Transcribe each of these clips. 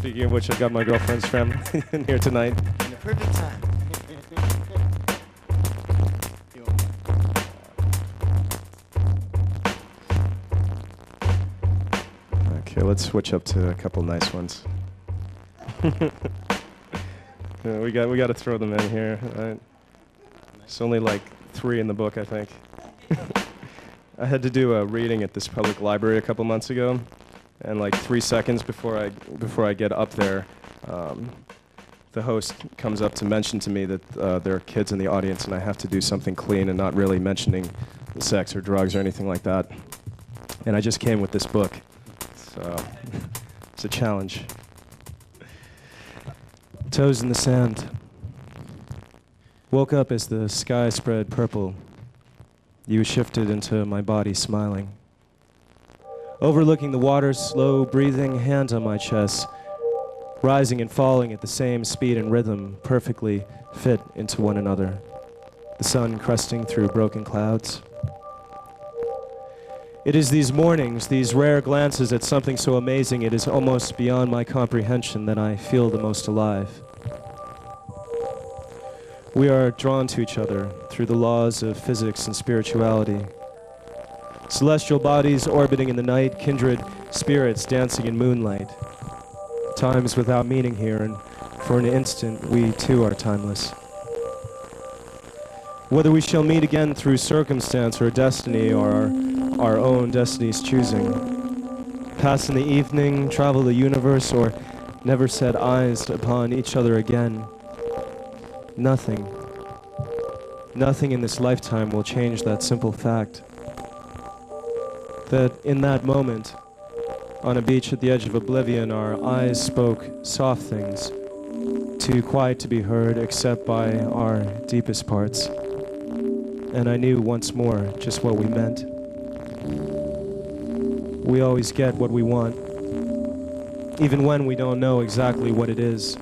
Speaking of which, I've got my girlfriend's family in here tonight. In the perfect time. Okay, let's switch up to a couple nice ones. Yeah, we got to throw them in here. It's only like 3 in the book, I think. I had to do a reading at this public library a couple months ago, and like 3 seconds before I get up there, the host comes up to mention to me that there are kids in the audience and I have to do something clean and not really mentioning sex or drugs or anything like that. And I just came with this book, so it's a challenge. Toes in the sand. Woke up as the sky spread purple. You shifted into my body smiling. Overlooking the water, slow breathing, hand on my chest, rising and falling at the same speed and rhythm, perfectly fit into one another. The sun cresting through broken clouds. It is these mornings, these rare glances at something so amazing it is almost beyond my comprehension that I feel the most alive. We are drawn to each other through the laws of physics and spirituality. Celestial bodies orbiting in the night, kindred spirits dancing in moonlight. Time is without meaning here, and for an instant, we too are timeless. Whether we shall meet again through circumstance or destiny or our own destiny's choosing, pass in the evening, travel the universe, or never set eyes upon each other again, nothing in this lifetime will change that simple fact. That in that moment, on a beach at the edge of oblivion, our eyes spoke soft things, too quiet to be heard except by our deepest parts. And I knew once more just what we meant. We always get what we want, even when we don't know exactly what it is.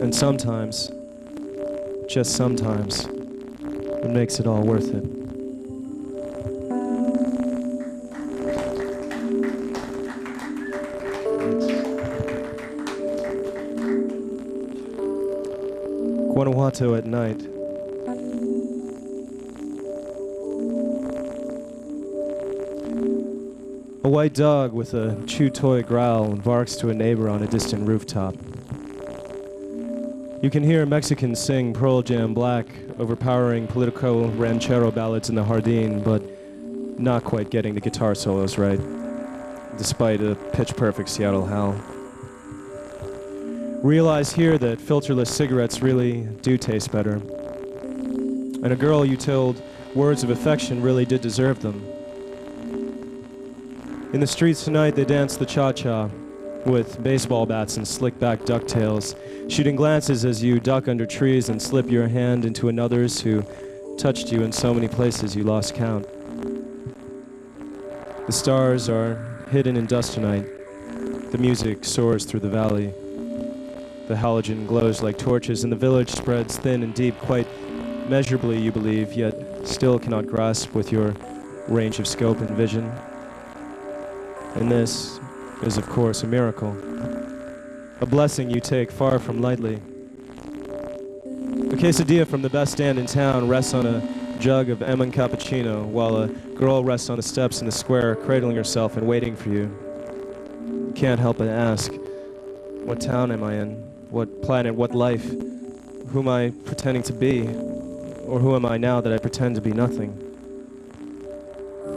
And sometimes, just sometimes, it makes it all worth it. Guanajuato at night. A white dog with a chew toy growl barks to a neighbor on a distant rooftop. You can hear Mexicans sing Pearl Jam Black, overpowering political ranchero ballads in the Jardín, but not quite getting the guitar solos right, despite a pitch-perfect Seattle howl. Realize here that filterless cigarettes really do taste better. And a girl you told words of affection really did deserve them. In the streets tonight, they dance the cha-cha with baseball bats and slick-back ducktails, shooting glances as you duck under trees and slip your hand into another's who touched you in so many places you lost count. The stars are hidden in dust tonight. The music soars through the valley. The halogen glows like torches, and the village spreads thin and deep, quite measurably, you believe, yet still cannot grasp with your range of scope and vision. And this is, of course, a miracle, a blessing you take far from lightly. A quesadilla from the best stand in town rests on a jug of Emmen cappuccino, while a girl rests on the steps in the square, cradling herself and waiting for you. You can't help but ask, what town am I in? What planet? What life? Who am I pretending to be? Or who am I now that I pretend to be nothing?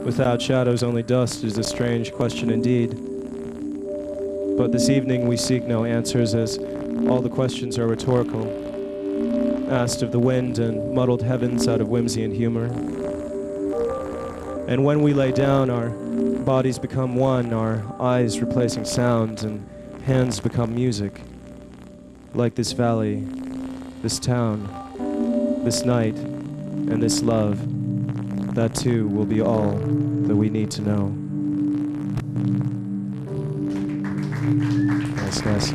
Without shadows, only dust is a strange question indeed. But this evening we seek no answers, as all the questions are rhetorical, asked of the wind and muddled heavens out of whimsy and humor. And when we lay down, our bodies become one, our eyes replacing sound, and hands become music. Like this valley, this town, this night, and this love, that too will be all that we need to know. Nice, guys.